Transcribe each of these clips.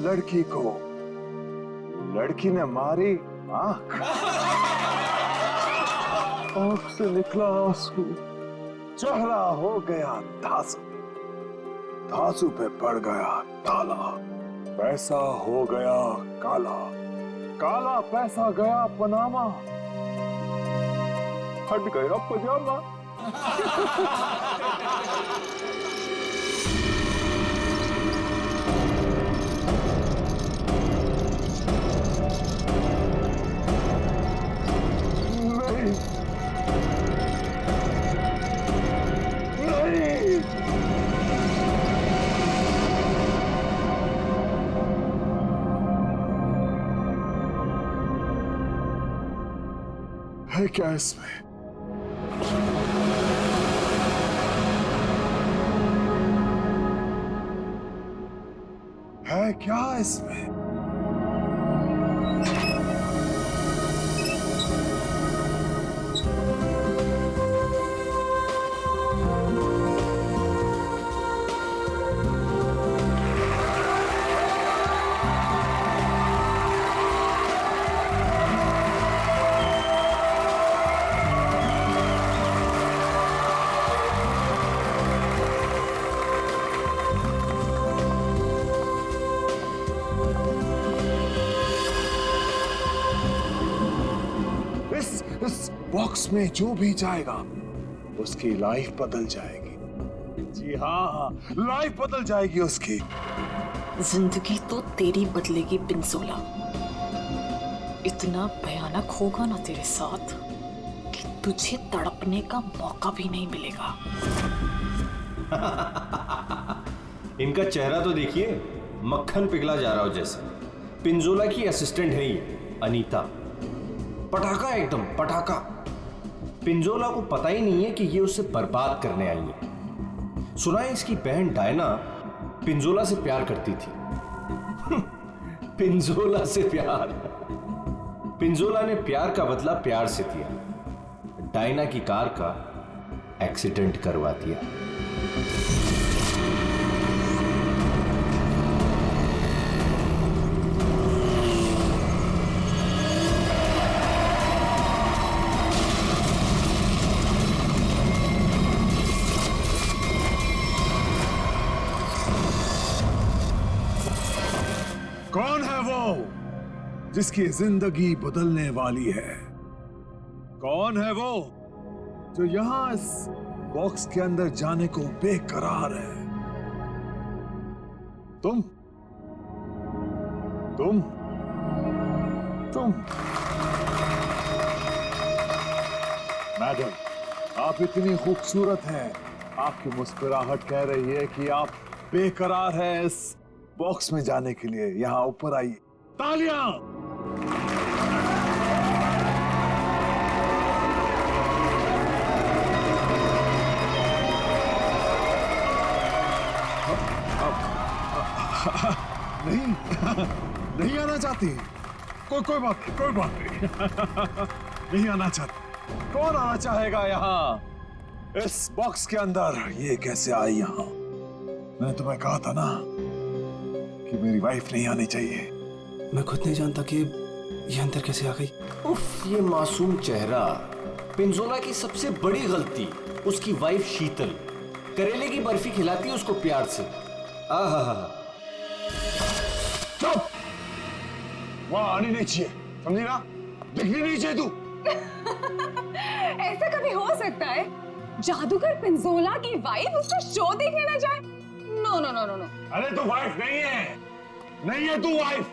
लड़की को, लड़की ने मारी आंख, आंख से निकला आंसू, चेहरा हो गया धांसू, धांसू पे पड़ गया ताला, पैसा हो गया काला, काला पैसा गया पनामा, हट गया पजामा। नहीं, नहीं, है क्या इसमें? है क्या इसमें? इस बॉक्स में जो भी जाएगा उसकी लाइफ बदल जाएगी। जी हाँ, लाइफ बदल जाएगी उसकी। जिंदगी तो तेरी बदलेगी पिंजोला। इतना भयानक होगा ना तेरे साथ कि तुझे तड़पने का मौका भी नहीं मिलेगा। इनका चेहरा तो देखिए, मक्खन पिघला जा रहा हो जैसे। पिंजोला की असिस्टेंट है ये अनीता। पटाखा, एकदम पटाखा। पिंजोला को पता ही नहीं है कि ये उसे बर्बाद करने आई है। सुना है इसकी बहन डायना पिंजोला से प्यार करती थी। पिंजोला से प्यार। पिंजोला ने प्यार का बदला प्यार से दिया। डायना की कार का एक्सीडेंट करवा दिया। कौन है वो जिसकी जिंदगी बदलने वाली है? कौन है वो जो यहां इस बॉक्स के अंदर जाने को बेकरार है? तुम तुम तुम मैडम, आप इतनी खूबसूरत हैं। आपकी मुस्कुराहट कह रही है कि आप बेकरार हैं इस बॉक्स में जाने के लिए। यहां ऊपर आइए। तालियां! नहीं, नहीं आना चाहती। कोई बात नहीं, कोई बात नहीं। नहीं आना चाहती। कौन आना चाहेगा यहाँ इस बॉक्स के अंदर? ये कैसे आई यहाँ? मैंने तुम्हें कहा था ना कि मेरी वाइफ नहीं आनी चाहिए। मैं खुद नहीं जानता कि ये अंदर कैसे आ गई। उफ, ये मासूम चेहरा। पिंजोला की सबसे बड़ी गलती उसकी वाइफ शीतल करेले की बर्फी खिलाती है उसको प्यार से। आहा, चुप! वहां आनी नहीं चाहिए, समझी ना? दिखनी नहीं चाहिए तू। ऐसा कभी हो सकता है जादूगर पिंजोला की वाइफ उसका शो देखने ना जाए? No no no no no. अरे तू वाइफ नहीं है, नहीं है तू वाइफ,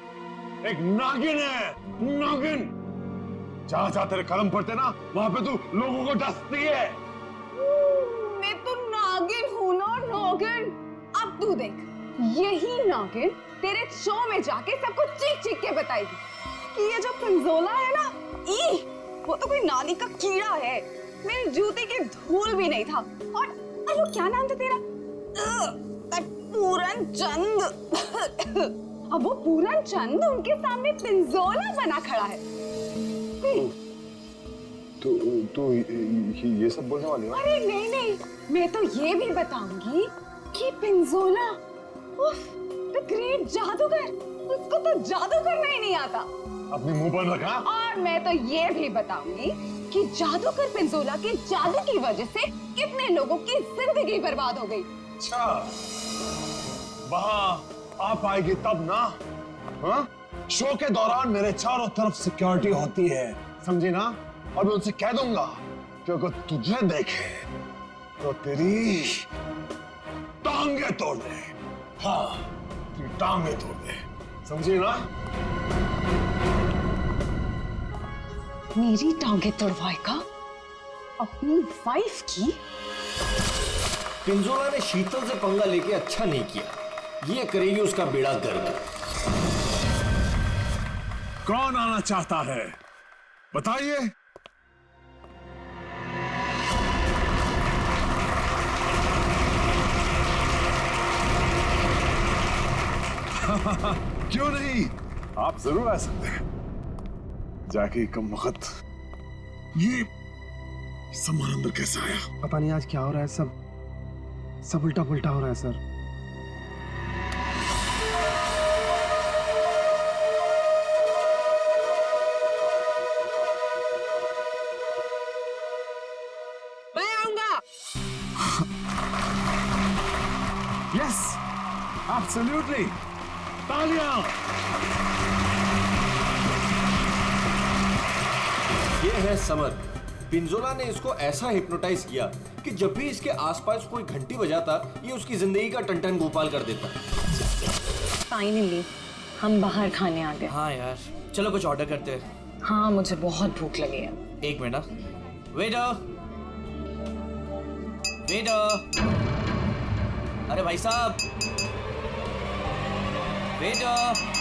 एक नागिन है, नागिन। जहां जहां तेरे कदम पड़ते ना वहां पे तू लोगों को डसती है। मैं तो नागिन हूं ना, नागिन। अब तू देख, यही नागिन तेरे शो में जाके सबको चीख चीख के बताएगी कि ये जो पिंजोला है ना, वो तो कोई नाली का कीड़ा है, मेरी जूते की धूल भी नहीं था। और वो क्या नाम था तेरा? पूरन चंद। अब वो पूरन चंद उनके सामने पिंजोला बना खड़ा है। तो ये सब बोलने वाली है? अरे नहीं नहीं, मैं तो ये भी बताऊंगी कि पिंजोला, उफ, द ग्रेट जादूगर, उसको तो जादू करना ही नहीं आता। अपने मुंह पर रखा। और मैं तो ये भी बताऊंगी कि जादूगर पिंजोला के जादू की वजह से कितने लोगों की जिंदगी बर्बाद हो गई। अच्छा, वहाँ आप आएगी तब ना? हाँ? शो के दौरान मेरे चारों तरफ सिक्योरिटी होती है, समझी ना? और मैं उनसे कह दूंगा कि अगर तुझे देखे तो तेरी टांगे तोड़ दे। हाँ, तेरी टांगे तोड़ दे, समझी ना? मेरी टांगे तोड़वाएगा? अपनी वाइफ की? पिंजोला ने शीतल से पंगा लेके अच्छा नहीं किया। ये करेगी उसका बेड़ा गर्क। कौन आना चाहता है बताइए। क्यों नहीं, आप जरूर आ सकते हैं। जाके कम वक्त ये सामान अंदर कैसे आया? पता नहीं आज क्या हो रहा है, सब उल्टा पुल्टा हो रहा है सर। मैं आऊंगा। Yes, absolutely. तालियां। ये है समर। पिंजोला ने इसको ऐसा हिप्नोटाइज किया कि जब भी इसके आसपास कोई घंटी बजाता, ये उसकी जिंदगी का टन-टन गोपाल कर देता। फाइनली हम बाहर खाने आ गए। हाँ यार, चलो कुछ ऑर्डर करते हैं। हाँ, मुझे बहुत भूख लगी है। एक मिनट। वेटर, वेटर, अरे भाई साहब, वेटर।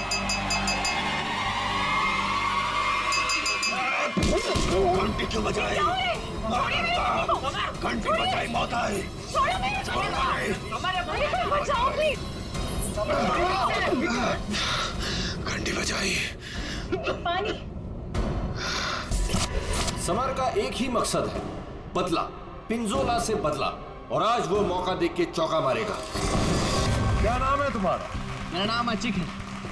घंटी क्यों बजाई? घंटी बजाई मौत आई। घंटी बजाई। पानी। समर का एक ही मकसद है, बदला। पिंजोला से बदला। और आज वो मौका देख के चौका मारेगा। क्या नाम है तुम्हारा? मेरा नाम अचिक है।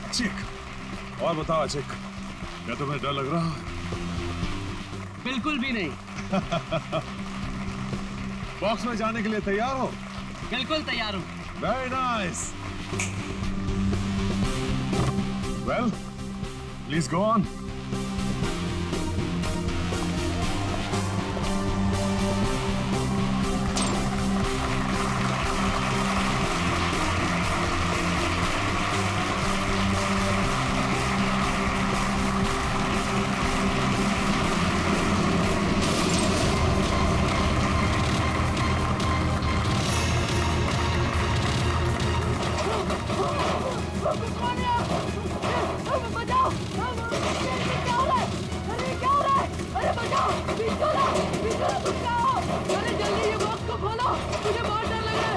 अचिक। और बताओ अचिक, क्या तुम्हें डर लग रहा है? बिल्कुल भी नहीं। बॉक्स में जाने के लिए तैयार हो? बिल्कुल तैयार हूँ। Very nice. Well, please go on.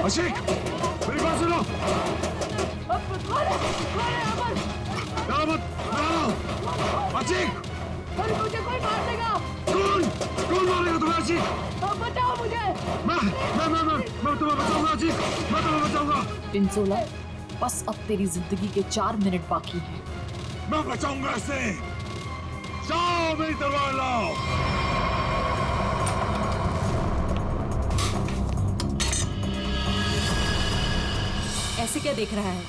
Ashik, मेरी बात सुनो। अशिक, मुझे कोई मार देगा। कौन मारेगा तुम्हें अशिक? बचाओ मुझे। मैं तुम्हें बचाऊंगा अशिक, मैं तुम्हें बचाऊंगा। पिंजोला, बस अब तेरी जिंदगी के 4 मिनट बाकी हैं। मैं बचाऊंगा इसे। जाओ मेरी तलवार लाओ। ऐसे क्या देख रहा है?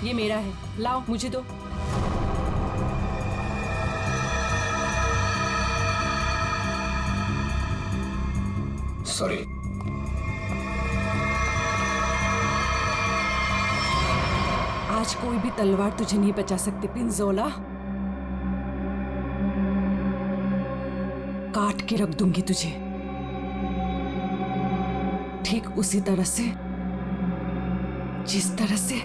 ये मेरा है, लाओ मुझे दो। सॉरी। आज कोई भी तलवार तुझे नहीं बचा सकती पिंजोला। काट के रख दूंगी तुझे, ठीक उसी तरह से जिस तरह से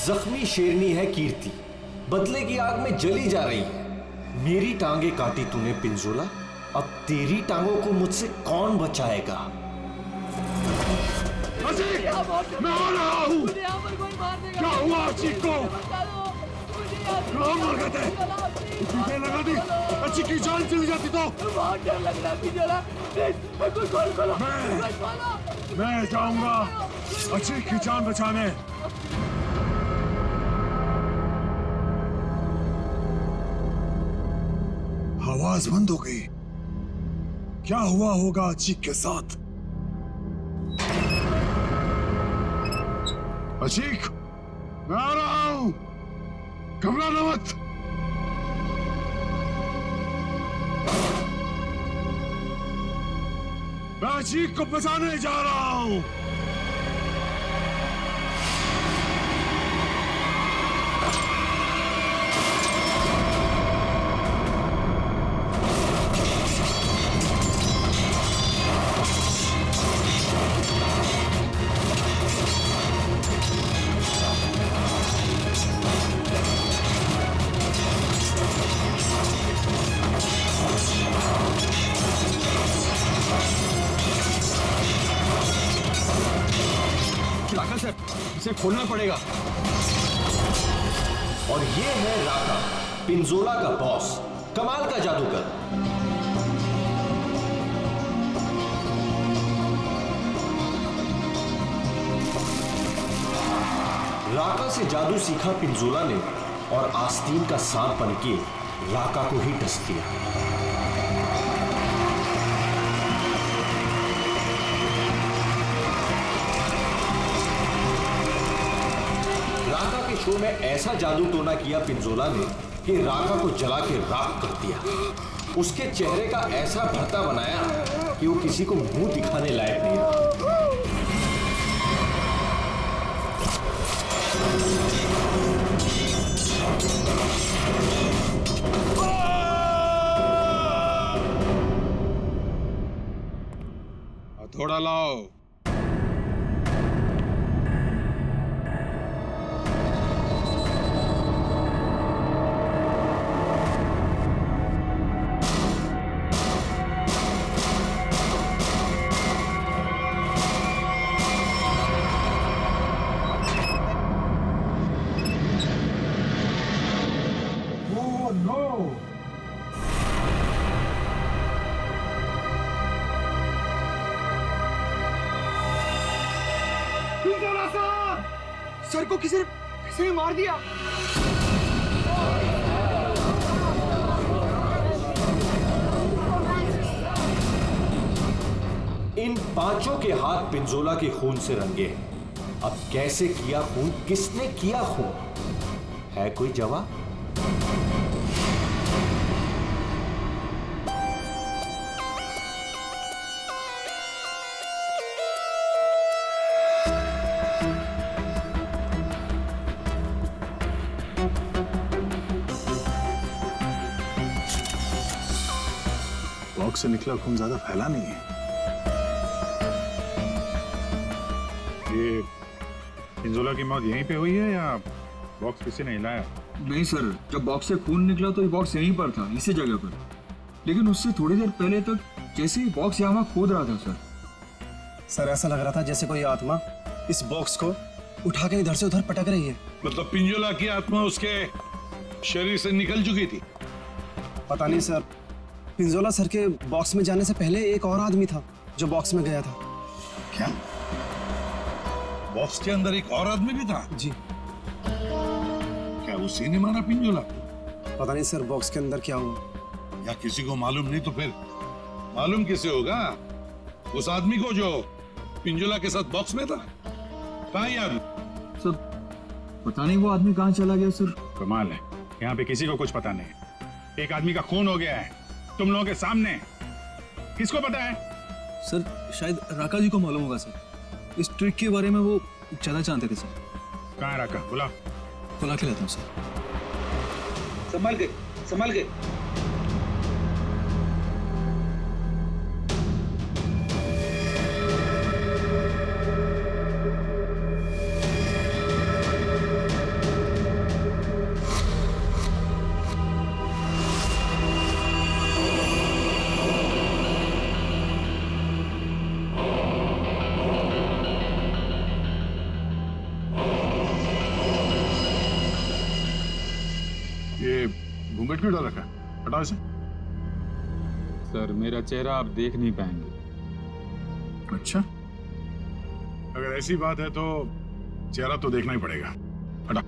जख्मी शेरनी है कीर्ति, बदले की आग में जली जा रही है। मेरी टांगे काटी तूने पिंजोला, अब तेरी टांगों को मुझसे कौन बचाएगा? अजीक, मैं आ रहा हूँ। क्या हुआ अजीक को? कहाँ मर गए थे? टीके लगा दी, अच्छी की जान चली जाती तो। बहुत डर लग रहा है पिंजोला, प्लीज खोलो। मैं जाऊंगा अच्छी की जान बचाने। आवाज बंद हो गई। क्या हुआ होगा अचीक के साथ? अचीक, मैं आ रहा हूं, घबराना मत। मैं अचीक को बचाने जा रहा हूं। इसे खोलना पड़ेगा। और ये है राका, पिंजोला का बॉस, कमाल का जादूगर। राका से जादू सीखा पिंजोला ने और आस्तीन का सांप बनके राका को ही डस दिया। राका के शो में ऐसा जादू टोना किया पिंजोला ने कि राका को जला के राख कर दिया। उसके चेहरे का ऐसा भरता बनाया कि वो किसी को मुंह दिखाने लायक नहीं रहा। हथौड़ा लाओ। सर को किसी ने मार दिया। इन पांचों के हाथ पिंजोला के खून से रंगे हैं। अब कैसे किया खून, किसने किया खून, है कोई जवाब? बॉक्स से निकला खून ज्यादा फैला नहीं है। ये पिंजोला की मौत यहीं पे हुई है या बॉक्स किसी ने हिलाया? नहीं सर, जब बॉक्स से खून निकला तो ये बॉक्स यहीं पर था, इसी जगह पर। लेकिन उससे थोड़ी देर पहले तक जैसे ही बॉक्स यहाँ खोद रहा था सर। सर ऐसा लग रहा था जैसे कोई आत्मा इस बॉक्स को उठा के इधर से उधर पटक रही है। मतलब पिंजोला की आत्मा उसके शरीर से निकल चुकी थी? पता नहीं सर, पिंजोला सर के बॉक्स में जाने से पहले एक और आदमी था जो बॉक्स में गया था। क्या बॉक्स के अंदर एक और आदमी भी था? जी। क्या उसी ने मारा पिंजोला? पता नहीं सर बॉक्स के अंदर क्या हुआ। या किसी को मालूम नहीं तो फिर मालूम किसे होगा? उस आदमी को जो पिंजोला के साथ बॉक्स में था। कहाँ ये आदमी? सर पता नहीं वो आदमी कहाँ चला गया सर। कमाल है, यहाँ पे किसी को कुछ पता नहीं है। एक आदमी का खून हो गया है तुम लोगों के सामने, किसको पता है? सर शायद राका जी को मालूम होगा सर, इस ट्रिक के बारे में वो ज्यादा जानते थे सर। कहाँ है राका? बुला के लाता हूँ सर। संभल के, संभल के। ये घूंघट क्यों डाल रखा है? हटाओ इसे। सर मेरा चेहरा आप देख नहीं पाएंगे। अच्छा, अगर ऐसी बात है तो चेहरा तो देखना ही पड़ेगा। हटा।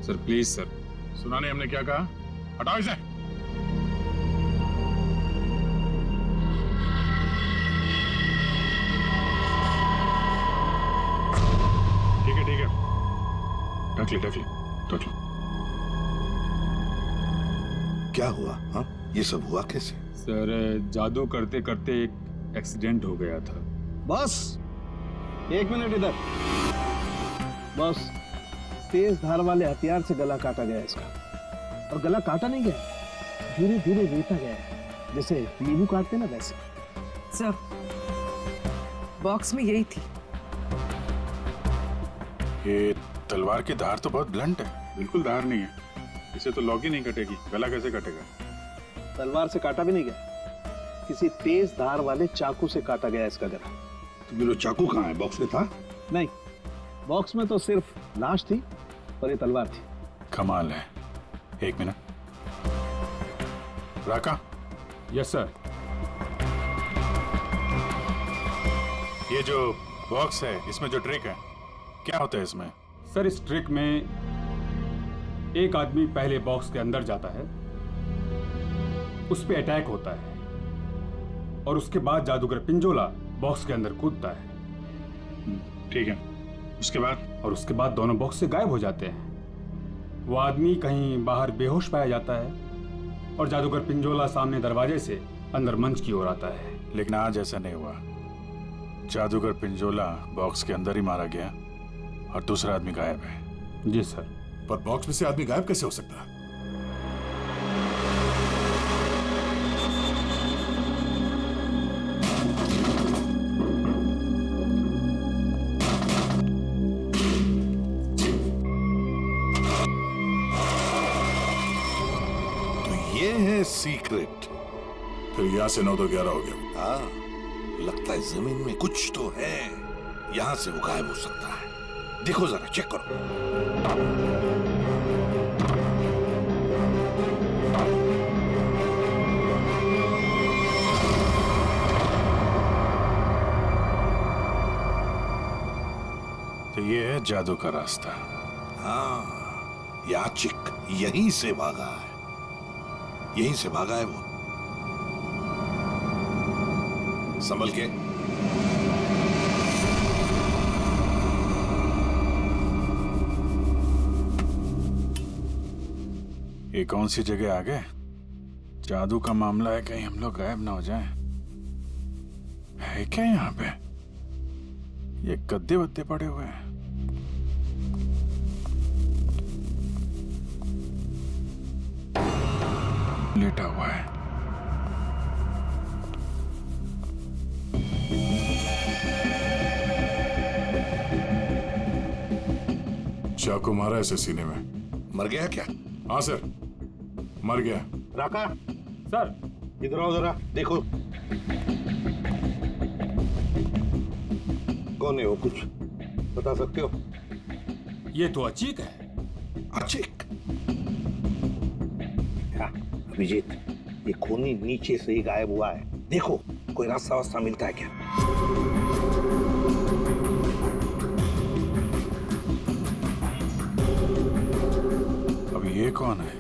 Sir please sir. सुना नहीं हमने क्या कहा? हटाओ इसे। ठीक है ढक ले। क्या हुआ? हाँ, ये सब हुआ कैसे? सर जादू करते करते एक एक्सीडेंट हो गया था। बस 1 मिनट इधर। बस तेज धार वाले हथियार से गला काटा गया इसका, और गला काटा नहीं गया, धीरे धीरे रेता गया है, जैसे नींबू काटते ना वैसे। सर बॉक्स में यही थी। ये तलवार की धार तो बहुत ब्लंट है। बिल्कुल धार नहीं है, इसे तो लॉक ही नहीं कटेगी। गला कैसे कटेगा? तलवार से काटा भी नहीं गया, किसी तेज धार वाले चाकू से काटा गया इसका गला। तो ये चाकू कहाँ है? बॉक्स में था? नहीं, बॉक्स में तो सिर्फ लाश थी और ये तलवार थी। कमाल है। 1 मिनट। राका, यस सर। ये जो बॉक्स है, इसमें जो ट्रिक है, क्या होता है इसमें? सर इस ट्रिक में एक आदमी पहले बॉक्स के अंदर जाता है, उस पे अटैक होता है, और उसके बाद जादूगर पिंजोला बॉक्स के अंदर कूदता है। ठीक है, उसके बाद? और उसके बाद दोनों बॉक्स से गायब हो जाते हैं। वो आदमी कहीं बाहर बेहोश पाया जाता है, और जादूगर पिंजोला सामने दरवाजे से अंदर मंच की ओर आता है। लेकिन आज ऐसा नहीं हुआ। जादूगर पिंजोला बॉक्स के अंदर ही मारा गया और दूसरा आदमी गायब है। जी सर। पर बॉक्स में से आदमी गायब कैसे हो सकता है? तो ये है सीक्रेट। फिर यहाँ से 9 तो 11 हो गया। हाँ, लगता है जमीन में कुछ तो है, यहाँ से वो गायब हो सकता है। देखो जरा, चेक करो। तो ये है जादू का रास्ता। हाँ, याचिक यहीं से भागा है, यहीं से भागा है वो। संभल के। ये कौन सी जगह आ गए? जादू का मामला है, कहीं हम लोग गायब ना हो जाएं। है क्या यहाँ पे? ये गद्दे वद्दे पड़े हुए हैं। लेटा हुआ है। चाकू मारा ऐसे सीने में। मर गया क्या? हाँ सर, मर गया। राका, सर इधर आओ जरा, देखो। कौन है वो, कुछ बता सकते हो? ये तो अचीक है। अचीक? हाँ, अभिजीत, ये खूनी नीचे से ही गायब हुआ है। देखो, कोई रास्ता वास्ता मिलता है क्या? अब ये कौन है?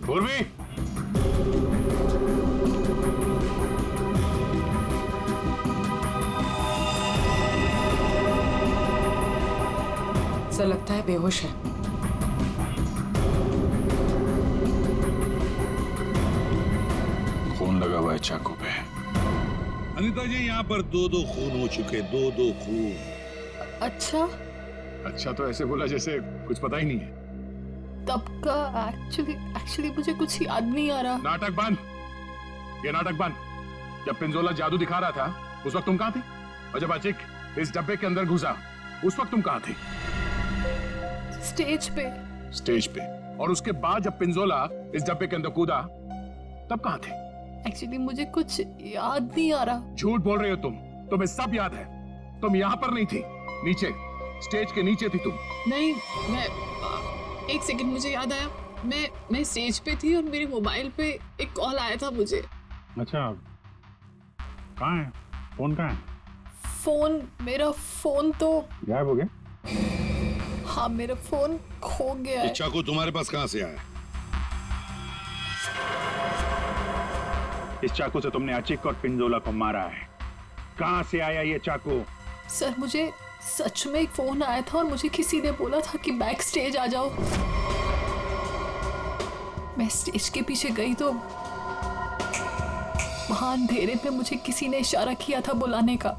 पूर्वी, सर लगता है बेहोश है। खून लगा हुआ है चाकू पे। अनिता जी, यहाँ पर 2-2 खून हो चुके, 2-2 खून। अच्छा, अच्छा तो ऐसे बोला जैसे कुछ पता ही नहीं है। तब का एक्चुअली मुझे कुछ याद नहीं आ रहा। नाटक बंद, ये नाटक बंद। जब पिंजोला जादू दिखा रहा था उस वक्त तुम कहाँ थे? और जब अचिक इस डब्बे के अंदर घुसा उस वक्त तुम कहाँ थे? स्टेज पे। स्टेज पे। और उसके बाद जब पिंजोला इस डब्बे के अंदर कूदा तब कहाँ थे? एक्चुअली मुझे कुछ याद नहीं आ रहा। झूठ बोल रहे हो तुम, तुम्हें सब याद है। तुम यहाँ पर नहीं थी, नीचे स्टेज के नीचे थी तुम। नहीं, एक सेकंड, मुझे याद आया, मैं स्टेज पे थी और मेरे मोबाइल पे एक कॉल आया था मुझे। अच्छा, कहाँ है फोन? कहाँ है मेरा फोन तो गायब हो गया? हाँ, मेरा फोन खो गया है। चाकू तुम्हारे पास कहाँ से आया? इस चाकू से तुमने अचिक और पिंजोला को मारा है। कहाँ से आया ये चाकू? सर, मुझे सच में एक फोन आया था और मुझे किसी ने बोला था कि बैक स्टेज आ जाओ। मैं स्टेज के पीछे गई तो वहां अंधेरे में मुझे किसी ने इशारा किया था बुलाने का।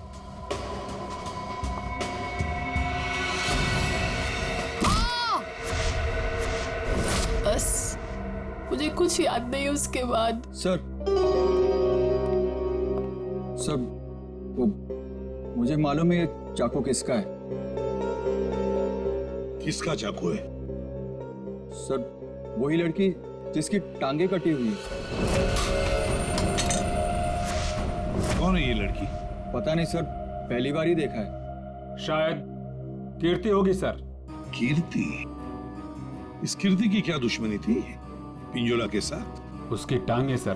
बस मुझे कुछ याद नहीं उसके बाद। सर वो मुझे मालूम है ये चाकू किसका है। किसका चाकू है? सर वही लड़की जिसकी टांगे कटी हुई है। कौन है ये लड़की? पता नहीं सर, पहली बार ही देखा है। शायद कीर्ति होगी सर। कीर्ति? इस कीर्ति की क्या दुश्मनी थी पिंजोला के साथ? उसकी टांगे सर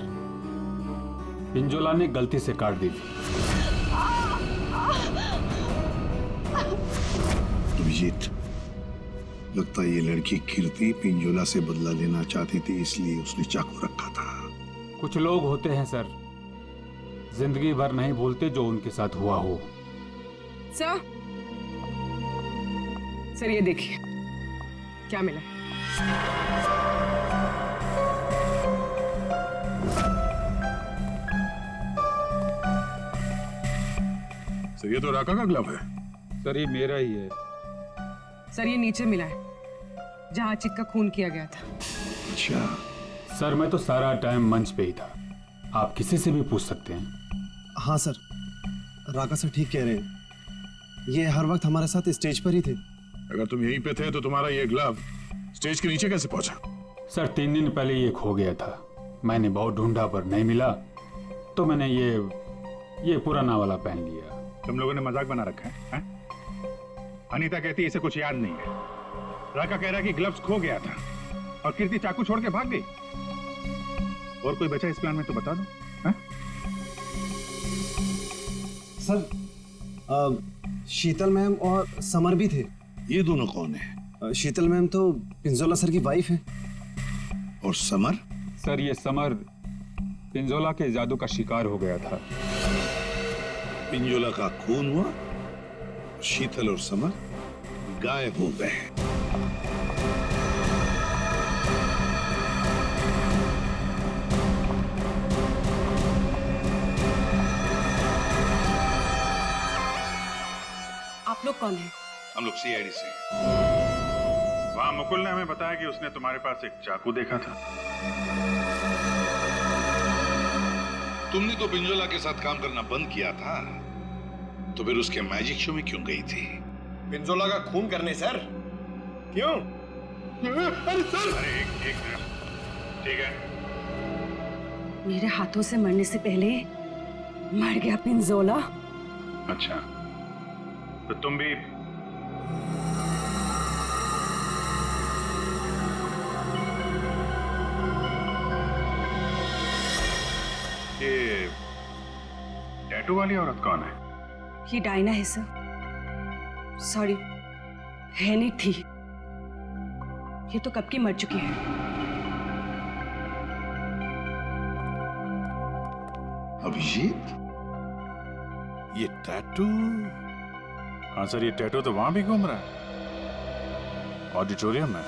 पिंजोला ने गलती से काट दी थी। अभिजीत, लगता है ये लड़की कीर्ति पिंजोला से बदला लेना चाहती थी, इसलिए उसने चाकू रखा था। कुछ लोग होते हैं सर, जिंदगी भर नहीं भूलते जो उनके साथ हुआ हो। सर ये देखिए क्या मिला। सर ये तो राका का ग्लव है। सर ये मेरा ही है। सर ये नीचे मिला है जहां चिक का खून किया गया था। अच्छा सर मैं तो सारा टाइम मंच पे ही था, आप किसी से भी पूछ सकते हैं। हाँ सर, राका सर ठीक कह रहे हैं, ये हर वक्त हमारे साथ स्टेज पर ही थे। अगर तुम यहीं पे थे तो तुम्हारा ये ग्लव स्टेज के नीचे कैसे पहुंचा? सर 3 दिन पहले ये खो गया था, मैंने बहुत ढूंढा पर नहीं मिला, तो मैंने ये पुराना वाला पहन लिया। तुम लोगों ने मजाक बना रखा है? अनीता कहती है इसे कुछ याद नहीं है, राका कह रहा है कि ग्लव्स खो गया था और कीर्ति चाकू छोड़ के भाग गई। और कोई बचा इस प्लान में तो बता दो। सर शीतल मैम और समर भी थे। ये दोनों कौन है? शीतल मैम तो पिंजोला सर की वाइफ है। और समर? सर ये समर पिंजोला के जादू का शिकार हो गया था। पिंजोला का खून हुआ, शीतल और समर गायब हो गए। आप लोग कौन हैं? हम लोग सीआईडी से। वहां मुकुल ने हमें बताया कि उसने तुम्हारे पास एक चाकू देखा था। तुमने तो पिंजोला के साथ काम करना बंद किया था, तो फिर उसके मैजिक शो में क्यों गई थी? पिंजोला का खून करने सर। क्यों? अरे सर! अरे एक मिनट, ठीक है। मेरे हाथों से मरने से पहले मर गया पिंजोला। अच्छा, तो तुम भी ये टैटू वाली औरत कौन है? ये डायना है सर। सॉरी, है नहीं थी, ये तो कब की मर चुकी है। अभिजीत, ये टैटू? हाँ सर, ये टैटू तो वहां भी घूम रहा है, ऑडिटोरियम में।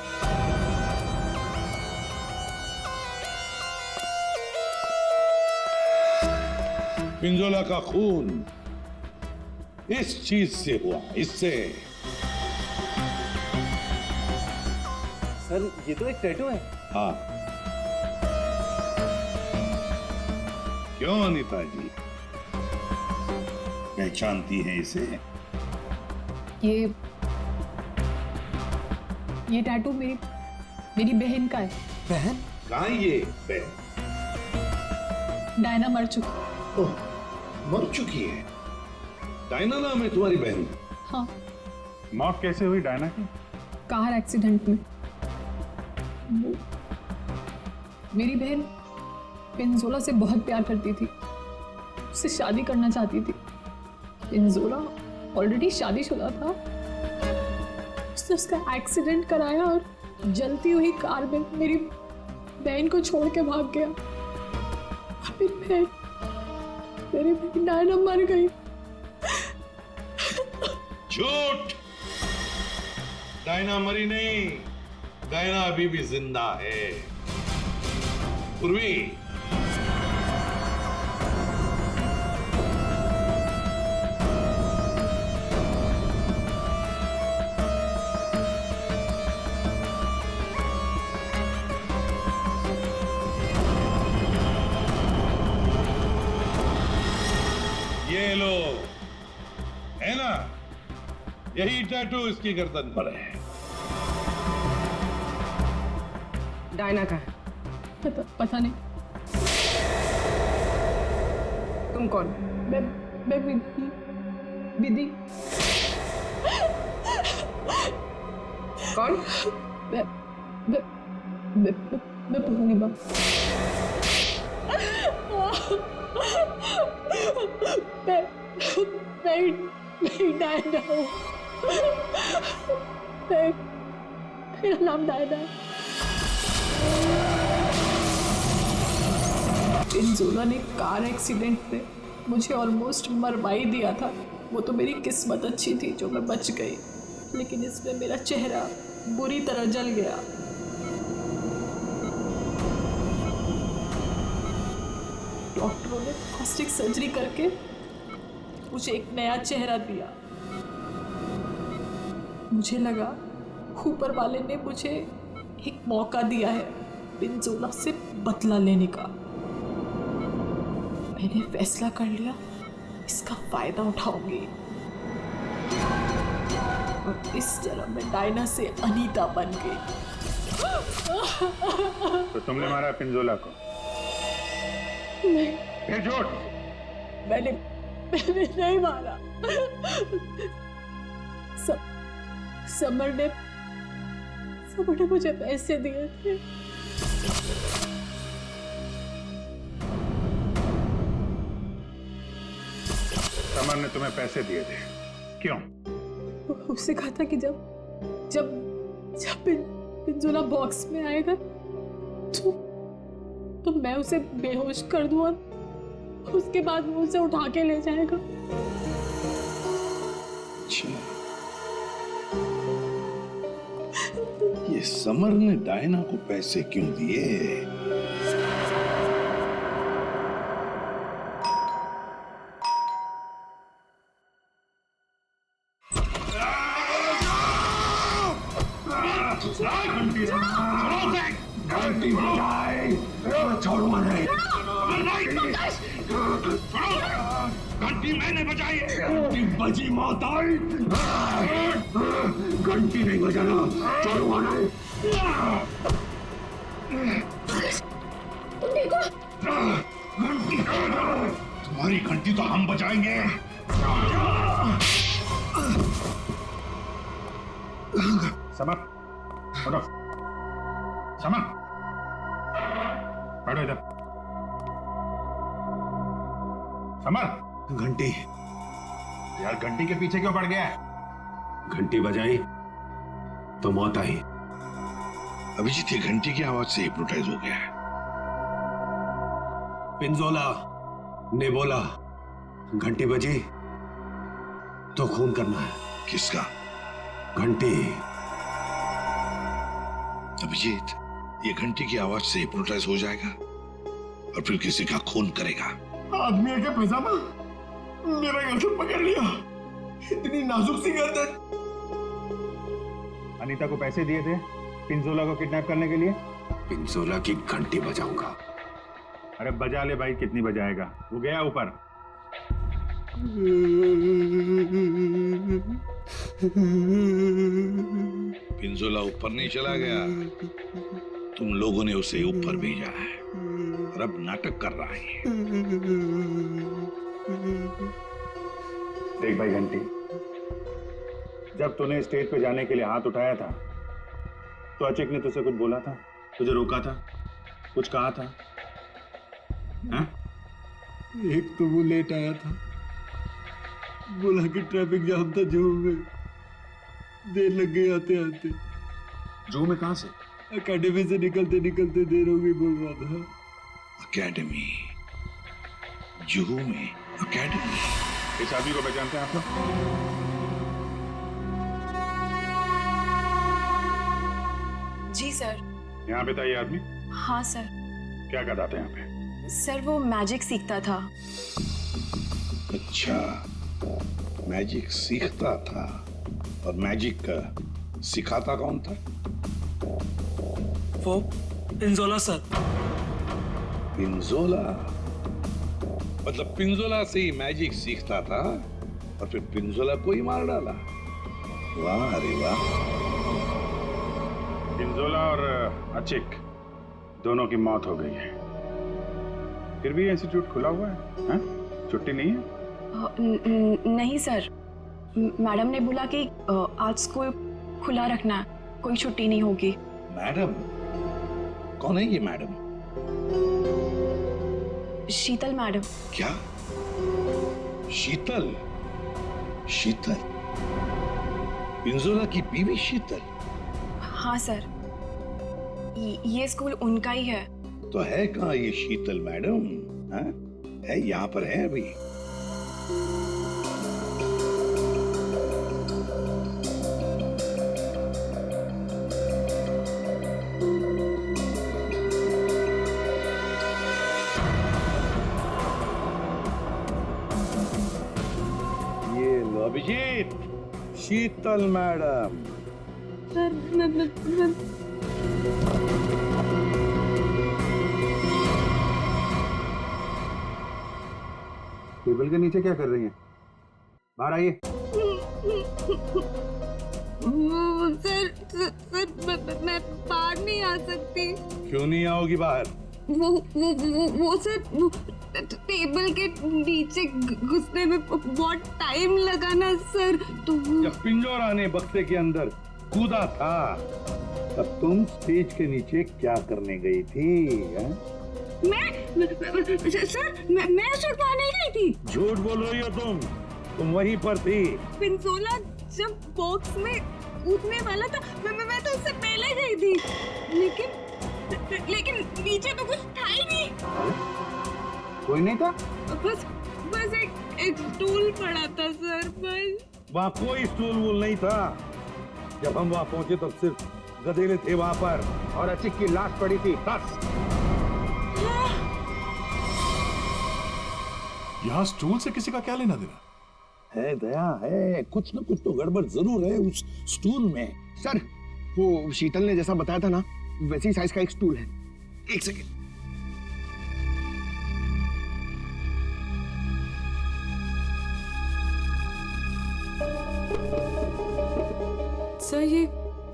पिंजोला का खून इस चीज से हुआ, इससे। सर ये तो एक टैटू है। हाँ, क्यों अनीता जी, पहचानती है इसे? ये टैटू मेरी बहन का है। बहन? कहाँ ये बहन? डायना मर चुकी। ओह, मर चुकी है? डायना नाम है तुम्हारी बहन? हाँ। मौत कैसे हुई डायना की? कार एक्सीडेंट में। मेरी बहन पिंजोला से बहुत प्यार करती थी, उससे शादी करना चाहती थी। पिंजोला ऑलरेडी शादीशुदा था। उसने उसका एक्सीडेंट कराया और जलती हुई कार में मेरी बहन को छोड़ के भाग गया। मेरी बहन डायना मर गई। झूठ! डायना मरी नहीं, डायना अभी भी जिंदा है। पूर्वी, ये लो, है ना? यही टैटू इसकी गर्दन पर है। डायना का है? पता नहीं। तुम कौन? मैं विधि। कौन? मैं पूर्णिमा। मैं डायना हूँ। मेरा नाम डायना है। पिंजोला ने कार एक्सीडेंट में मुझे ऑलमोस्ट मरवा ही दिया था। वो तो मेरी किस्मत अच्छी थी जो मैं बच गई, लेकिन इसमें मेरा चेहरा बुरी तरह जल गया। डॉक्टरों ने प्लास्टिक सर्जरी करके मुझे एक नया चेहरा दिया। मुझे लगा ऊपर वाले ने मुझे एक मौका दिया है पिंजोला से बदला लेने का। मैंने फैसला कर लिया, इसका फायदा उठाऊंगी और इस जन्म में डायना से अनीता बन गई। तो तुमने मारा पिंजोला को? नहीं। फिर झूठ। मैंने नहीं मारा। समर ने मुझे पैसे दिए थे। समर ने तुम्हें पैसे दिए थे? क्यों? उससे कहा था कि जब पिंजोला बॉक्स में आएगा तो मैं उसे बेहोश कर दूं और उसके बाद वो उसे उठा के ले जाएगा। ये समर ने डायना को पैसे क्यों दिए? घंटी बजाए, छोड़ूंगा नहीं। घंटी मैंने बजाई है। घंटी बजी मौत आई। घंटी नहीं बजाना, छोड़ूंगा नहीं। तुम्हारी घंटी तो हम बजाएंगे। समर, उठो। समर, बैठो इधर। समर, घंटी। यार घंटी के पीछे क्यों पड़ गया है? घंटी बजाई तो मौत आई। अभिजीत ये घंटी की आवाज से हिप्नोटाइज हो गया है। पिंजोला ने बोला घंटी बजी तो खून करना है। किसका? घंटी। अभिजीत ये घंटी की आवाज से हिप्नोटाइज हो जाएगा और फिर किसी का खून करेगा। आदमी के पैजामा मेरा गर्दन पकड़ लिया। इतनी नाजुक सी गर्दन। अनीता को पैसे दिए थे पिंजोला को किडनैप करने के लिए? पिंजोला की घंटी बजाऊंगा। अरे बजा ले भाई, कितनी बजाएगा? वो गया ऊपर। पिंजोला ऊपर नहीं चला गया, तुम लोगों ने उसे ऊपर भेजा है और अब नाटक कर रहा है। देख भाई घंटी, जब तूने स्टेज पे जाने के लिए हाथ उठाया था तो अचिक ने तुझसे कुछ बोला था? तुझे रोका था, कुछ कहा था? हाँ? एक तो वो लेट आया था, बोला कि ट्रैफिक जाम था जू में, देर लग गई आते आते। जू में कहां से? एकेडमी से निकलते निकलते देर हो गई बोल रहा था। अकेडमी, जुहू में अकेडमी। इस आदमी को पहचानते हैं आप लोग? जी सर। यहाँ पे था ये आदमी? हाँ सर। क्या करता था यहाँ पे? सर वो मैजिक सीखता था। अच्छा, मैजिक सीखता था। और मैजिक सिखाता कौन था? वो पिंजोला सर। पिंजोला? मतलब पिंजोला से ही मैजिक सीखता था और फिर पिंजोला को ही मार डाला। वाह अरे वाह। पिंजोला और अचिक दोनों की मौत हो गई है, फिर भी इंस्टीट्यूट खुला हुआ है, हाँ? छुट्टी नहीं है? नहीं सर, मैडम ने बोला कि आज स्कूल खुला रखना है, कोई छुट्टी नहीं होगी। मैडम? कौन है ये मैडम? शीतल मैडम। क्या? शीतल? शीतल? पिंजोला की बीवी शीतल? हाँ सर, ये स्कूल उनका ही है। तो है कहाँ ये शीतल मैडम? हाँ? है यहाँ पर है अभी? ये लो अभिजीत, शीतल मैडम। टेबल के नीचे क्या कर रही हैं? बाहर आइए। सर मैं बाहर नहीं आ सकती। क्यों नहीं आओगी बाहर? वो सर टेबल के नीचे घुसने में बहुत टाइम लगा ना सर, तो जब पिंजोरा ने बक्से के अंदर कूदा था तब तुम स्टेज के नीचे क्या करने गई थी? सर मैं उसे पाने गई थी। झूठ बोल रही हो तुम वहीं पर थी। पिंजोला जब बॉक्स में कूदने वाला था मैं तो उससे पहले गई थी, लेकिन नीचे तो कुछ था ही नहीं। कोई नहीं था? बस एक स्टूल पड़ा था सर, बस। वहाँ कोई स्टूल वूल नहीं था। जब हम वहाँ पहुंचे तो सिर्फ गधेले थे वहाँ पर और अचिक की लाश पड़ी थी, बस। यहाँ स्टूल से किसी का क्या लेना देना? है दया है, कुछ न कुछ तो गड़बड़ जरूर है उस स्टूल में। सर वो शीतल ने जैसा बताया था ना, वैसी साइज का एक स्टूल है। एक सेकेंड। सर ये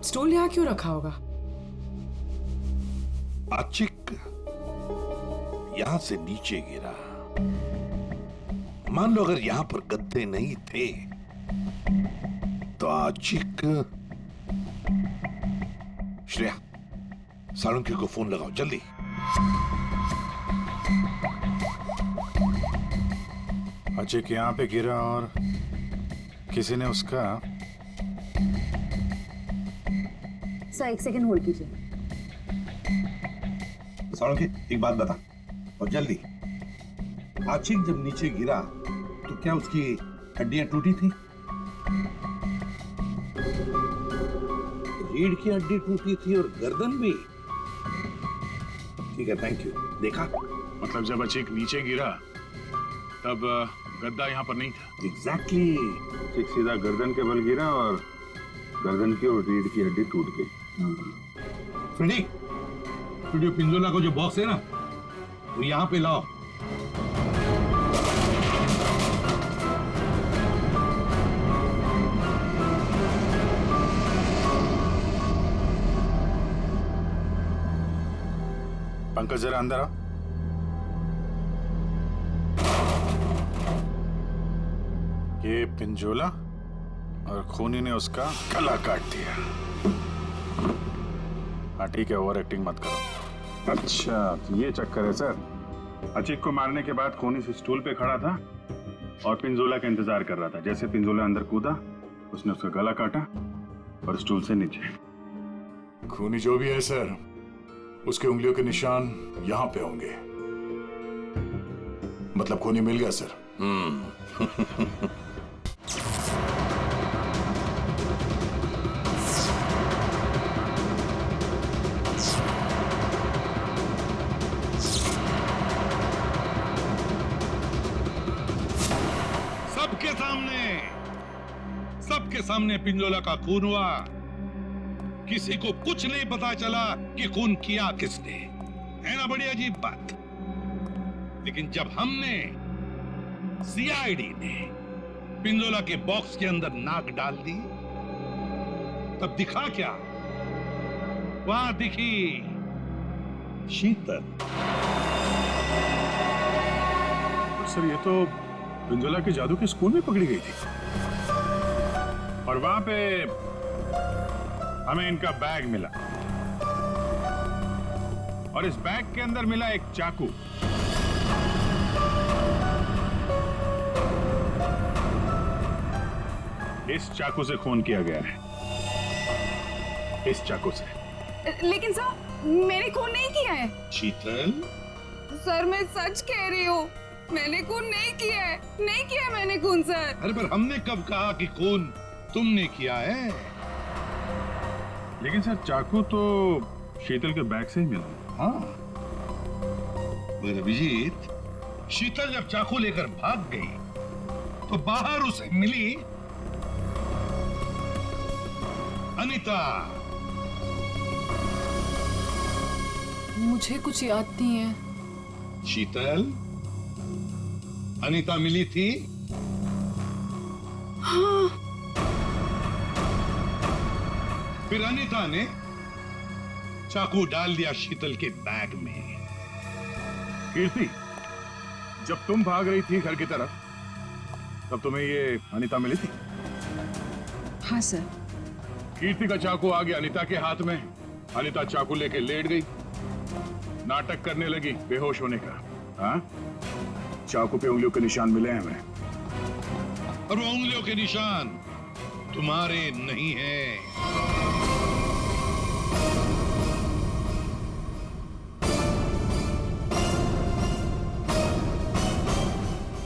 स्टूल यहाँ क्यों रखा होगा? अचिक यहां से नीचे गिरा। मान लो अगर यहां पर गद्दे नहीं थे तो अचिक। श्रेया, सालुंखे को फोन लगाओ जल्दी। अचिक यहाँ पे गिरा और किसी ने उसका। सर एक सेकंड होल्ड कीजिए। सालुंखे एक बात बता और जल्दी। आचिक जब नीचे गिरा तो क्या उसकी हड्डियां टूटी थी? रीढ़ की हड्डी टूटी थी और गर्दन भी। ठीक है, थैंक यू। देखा? मतलब जब अचिक नीचे गिरा तब गद्दा यहाँ पर नहीं था। एग्जैक्टली। अचिक सीधा गर्दन के बल गिरा और गर्दन की और रीढ़ की हड्डी टूट गई। फ्रेडी, पिंजोला को जो बॉक्स है ना वो यहाँ पे लाओ। पंकज जरा अंदर आओ। ये पिंजोला और खूनी ने उसका गला काट दिया। हाँ ठीक है, ओवर एक्टिंग मत करो। अच्छा तो ये चक्कर है सर। अचिक को मारने के बाद खूनी से स्टूल पे खड़ा था और पिंजोला का इंतजार कर रहा था। जैसे पिंजोला अंदर कूदा, उसने उसका गला काटा और स्टूल से नीचे। खूनी जो भी है सर, उसके उंगलियों के निशान यहाँ पे होंगे। मतलब खूनी मिल गया सर। सबके सामने पिंजोला का खून हुआ। किसी को कुछ नहीं पता चला कि खून किया किसने। है ना बड़ी अजीब बात। लेकिन जब हमने सीआईडी ने पिंजोला के बॉक्स के अंदर नाक डाल दी, तब दिखा क्या? वहां दिखी शीतल। सर ये तो पिंजोला के जादू के स्कूल में पकड़ी गई थी और वहां पे हमें इनका बैग मिला और इस बैग के अंदर मिला एक चाकू। इस चाकू से खून किया गया है, इस चाकू से। लेकिन सर मैंने खून नहीं किया है। शीतल, सर मैं सच कह रही हूँ, मैंने खून नहीं किया है, नहीं किया है मैंने खून सर। अरे पर हमने कब कहा कि खून तुमने किया है? लेकिन सर चाकू तो शीतल के बैग से ही मिला। हाँ पर अभिजीत, शीतल जब चाकू लेकर भाग गई तो बाहर उसे मिली अनीता। मुझे कुछ याद नहीं है। शीतल, अनीता मिली थी? हाँ। फिर अनीता ने चाकू डाल दिया शीतल के बैग में। कीर्ति, जब तुम भाग रही थी घर की तरफ, तब तुम्हें ये अनीता मिली थी? हाँ सर। कीर्ति का चाकू आ गया अनीता के हाथ में। अनीता चाकू लेके लेट गई, नाटक करने लगी बेहोश होने का। हाँ, चाकू पे उंगलियों के निशान मिले हैं हमें। और वो उंगलियों के निशान तुम्हारे नहीं हैं।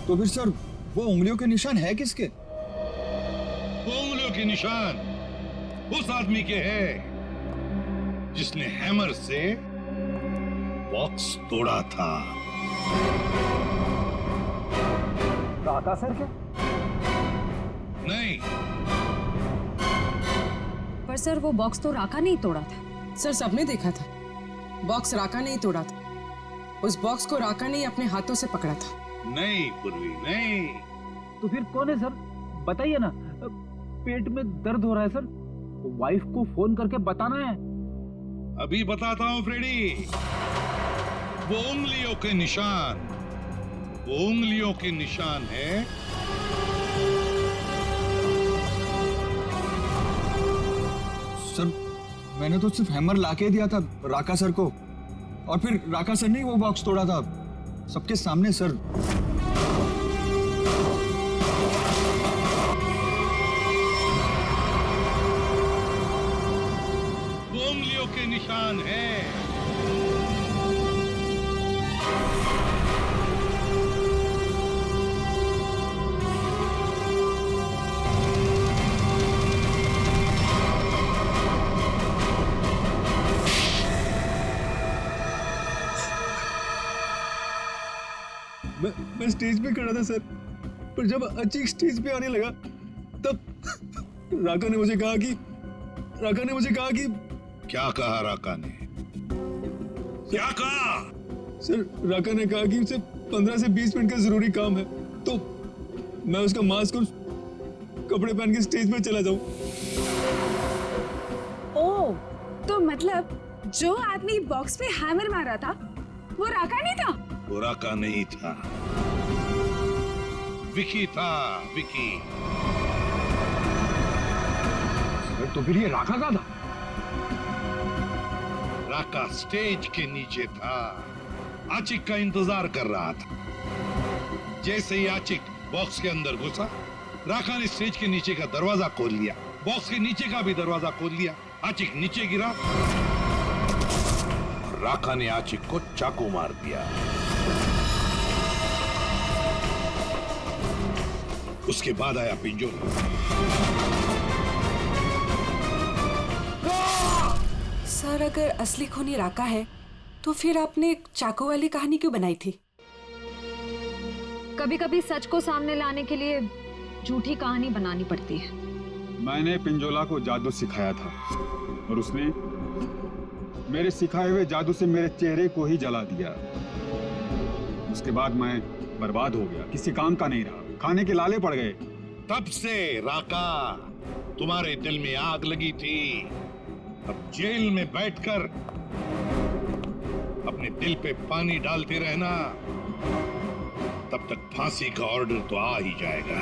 तो फिर सर वो उंगलियों के निशान है किसके? वो उंगलियों के निशान उस आदमी के हैं जिसने हैमर से बॉक्स तोड़ा था। राका सर के? नहीं। पर सर वो बॉक्स तो राका नहीं तोड़ा था। सर सबने देखा था, बॉक्स राका नहीं तोड़ा था। उस बॉक्स को राका ने अपने हाथों से पकड़ा था। नहीं पूर्वी, नहीं। तो फिर कौन है सर? बताइए ना। पेट में दर्द हो रहा है सर, वाइफ को फोन करके बताना है। अभी बताता हूं फ्रेडी। वो उंगलियों के निशान, वो उंगलियों के निशान है सर। मैंने तो सिर्फ हैमर लाके दिया था राका सर को, और फिर राका सर ने वो बॉक्स तोड़ा था सबके सामने सर। वो उंगलियों के निशान है। मैं स्टेज पे खड़ा था सर, पर जब अचीक स्टेज पे आने लगा तब राका ने मुझे कहा कि क्या कहा राका ने? क्या कहा? सर राका ने कहा कि उसे 15 से 20 मिनट का जरूरी काम है, तो मैं उसका मास्क और कपड़े पहन के स्टेज पे चला जाऊं। ओ, तो मतलब जो आदमी बॉक्स पे हैमर मारा था वो राका नहीं था? वो राका नहीं था, विकी था, विकी। तो फिर ये राका का था? राका स्टेज के नीचे था, आचिक का इंतजार कर रहा था। जैसे ही आचिक बॉक्स के अंदर घुसा, राका ने स्टेज के नीचे का दरवाजा खोल लिया, बॉक्स के नीचे का भी दरवाजा खोल लिया। आचिक नीचे गिरा और राका ने आचिक को चाकू मार दिया। उसके बाद आया पिंजोला। सर, अगर असली खूनी राका है तो फिर आपने एक चाकू वाली कहानी क्यों बनाई थी? कभी कभी सच को सामने लाने के लिए झूठी कहानी बनानी पड़ती है। मैंने पिंजोला को जादू सिखाया था और उसने मेरे सिखाए हुए जादू से मेरे चेहरे को ही जला दिया। उसके बाद मैं बर्बाद हो गया, किसी काम का नहीं रहा, खाने के लाले पड़ गए। तब से राका तुम्हारे दिल में आग लगी थी। अब जेल में बैठकर अपने दिल पे पानी डालते रहना, तब तक फांसी का ऑर्डर तो आ ही जाएगा।